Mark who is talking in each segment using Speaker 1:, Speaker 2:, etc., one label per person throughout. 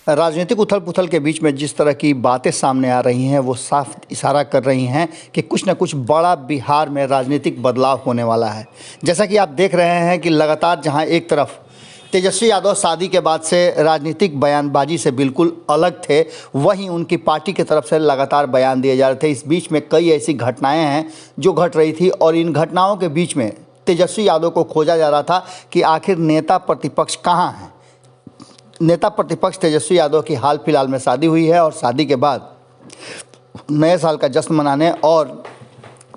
Speaker 1: राजनीतिक उथल पुथल के बीच में जिस तरह की बातें सामने आ रही हैं वो साफ इशारा कर रही हैं कि कुछ न कुछ बड़ा बिहार में राजनीतिक बदलाव होने वाला है। जैसा कि आप देख रहे हैं कि लगातार जहां एक तरफ तेजस्वी यादव शादी के बाद से राजनीतिक बयानबाजी से बिल्कुल अलग थे, वहीं उनकी पार्टी की तरफ से लगातार बयान दिए जा रहे थे। इस बीच में कई ऐसी घटनाएं हैं जो घट रही थी और इन घटनाओं के बीच में तेजस्वी यादव को खोजा जा रहा था कि आखिर नेता प्रतिपक्ष कहाँ हैं। नेता प्रतिपक्ष तेजस्वी यादव की हाल फिलहाल में शादी हुई है और शादी के बाद नए साल का जश्न मनाने और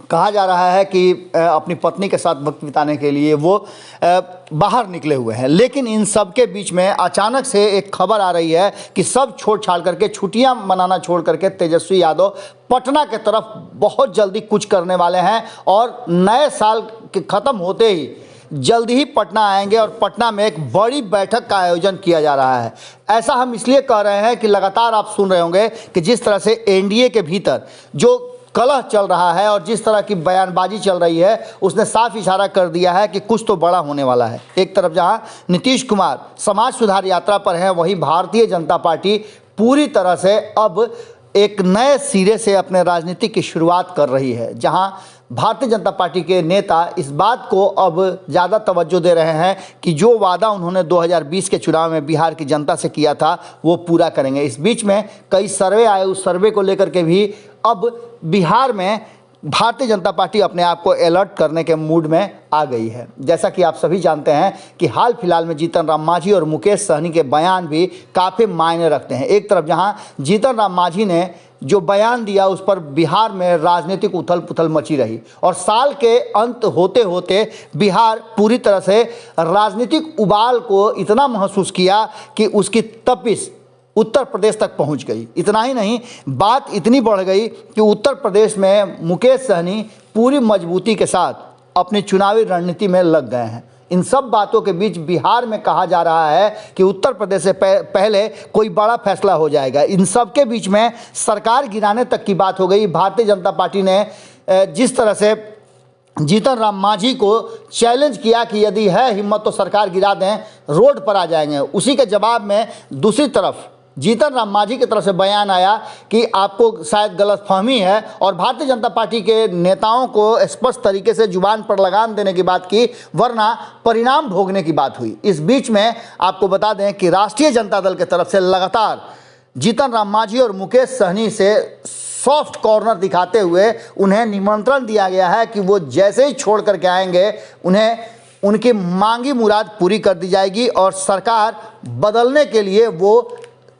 Speaker 1: कहा जा रहा है कि अपनी पत्नी के साथ वक्त बिताने के लिए वो बाहर निकले हुए हैं। लेकिन इन सब के बीच में अचानक से एक खबर आ रही है कि सब छोड़ छाड़ करके छुट्टियां मनाना छोड़ करके तेजस्वी यादव पटना के तरफ बहुत जल्दी कुछ करने वाले हैं और नए साल के ख़त्म होते ही जल्दी ही पटना आएंगे और पटना में एक बड़ी बैठक का आयोजन किया जा रहा है। ऐसा हम इसलिए कह रहे हैं कि लगातार आप सुन रहे होंगे कि जिस तरह से एनडीए के भीतर जो कलह चल रहा है और जिस तरह की बयानबाजी चल रही है उसने साफ इशारा कर दिया है कि कुछ तो बड़ा होने वाला है। एक तरफ जहां नीतीश कुमार समाज सुधार यात्रा पर हैं, वहीं भारतीय जनता पार्टी पूरी तरह से अब एक नए सिरे से अपने राजनीति की शुरुआत कर रही है। जहां भारतीय जनता पार्टी के नेता इस बात को अब ज़्यादा तवज्जो दे रहे हैं कि जो वादा उन्होंने 2020 के चुनाव में बिहार की जनता से किया था वो पूरा करेंगे। इस बीच में कई सर्वे आए, उस सर्वे को लेकर के भी अब बिहार में भारतीय जनता पार्टी अपने आप को अलर्ट करने के मूड में आ गई है। जैसा कि आप सभी जानते हैं कि हाल फिलहाल में जीतन राम मांझी और मुकेश सहनी के बयान भी काफ़ी मायने रखते हैं। एक तरफ जहां जीतन राम मांझी ने जो बयान दिया उस पर बिहार में राजनीतिक उथल पुथल मची रही और साल के अंत होते होते बिहार पूरी तरह से राजनीतिक उबाल को इतना महसूस किया कि उसकी तपिश उत्तर प्रदेश तक पहुंच गई। इतना ही नहीं, बात इतनी बढ़ गई कि उत्तर प्रदेश में मुकेश सहनी पूरी मजबूती के साथ अपनी चुनावी रणनीति में लग गए हैं। इन सब बातों के बीच बिहार में कहा जा रहा है कि उत्तर प्रदेश से पहले कोई बड़ा फैसला हो जाएगा। इन सब के बीच में सरकार गिराने तक की बात हो गई। भारतीय जनता पार्टी ने जिस तरह से जीतन राम मांझी को चैलेंज किया कि यदि है हिम्मत तो सरकार गिरा दें, रोड पर आ जाएंगे, उसी के जवाब में दूसरी तरफ जीतन राम मांझी की तरफ से बयान आया कि आपको शायद गलतफहमी है और भारतीय जनता पार्टी के नेताओं को स्पष्ट तरीके से जुबान पर लगाम देने की बात की, वरना परिणाम भोगने की बात हुई। इस बीच में आपको बता दें कि राष्ट्रीय जनता दल की तरफ से लगातार जीतन राम मांझी और मुकेश सहनी से सॉफ्ट कॉर्नर दिखाते हुए उन्हें निमंत्रण दिया गया है कि वो जैसे ही छोड़ करके आएंगे उन्हें उनकी मांगी मुराद पूरी कर दी जाएगी और सरकार बदलने के लिए वो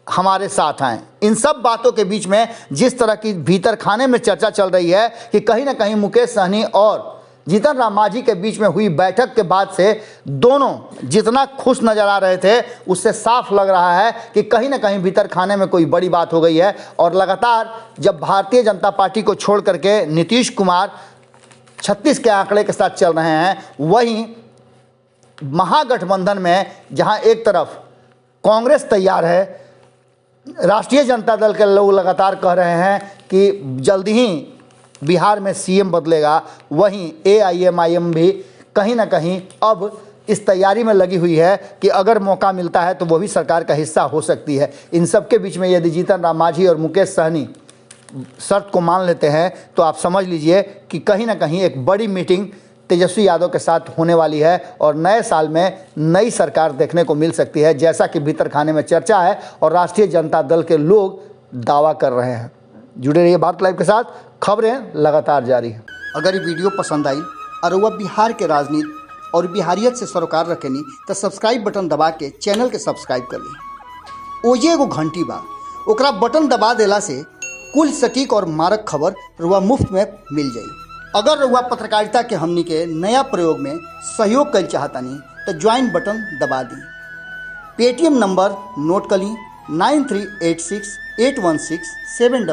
Speaker 1: हमारे साथ आएँ। इन सब बातों के बीच में जिस तरह की भीतर खाने में चर्चा चल रही है कि कहीं ना कहीं मुकेश सहनी और जीतन राम मांझी के बीच में हुई बैठक के बाद से दोनों जितना खुश नजर आ रहे थे उससे साफ लग रहा है कि कहीं ना कहीं भीतर खाने में कोई बड़ी बात हो गई है। और लगातार जब भारतीय जनता पार्टी को छोड़ करके नीतीश कुमार 36 के आंकड़े के साथ चल रहे हैं, वहीं महागठबंधन में जहां एक तरफ कांग्रेस तैयार है, राष्ट्रीय जनता दल के लोग लगातार कह रहे हैं कि जल्दी ही बिहार में सीएम बदलेगा, वहीं एआईएमआईएम भी कहीं ना कहीं अब इस तैयारी में लगी हुई है कि अगर मौका मिलता है तो वो भी सरकार का हिस्सा हो सकती है। इन सब के बीच में यदि जीतन राम मांझी और मुकेश सहनी शर्त को मान लेते हैं तो आप समझ लीजिए कि कहीं ना कहीं एक बड़ी मीटिंग तेजस्वी यादव के साथ होने वाली है और नए साल में नई सरकार देखने को मिल सकती है, जैसा कि भीतर खाने में चर्चा है और राष्ट्रीय जनता दल के लोग दावा कर रहे हैं। जुड़े रहिए भारत लाइव के साथ, खबरें लगातार जारी हैं। अगर ये वीडियो पसंद आई और वह बिहार के राजनीति और बिहारियत से सरोकार रखेनी तो सब्सक्राइब बटन दबा के चैनल के सब्सक्राइब कर ली। ओजे एगो घंटी बा, ओकरा बटन दबा देला से कुल सटीक और मारक खबर रुआ मुफ्त में मिल जाई। अगर रुआ पत्रकारिता के हमनी के नया प्रयोग में सहयोग कर चाहतानी तो ज्वाइन बटन दबा दी। पेटीएम नंबर नोट कर ली 93868167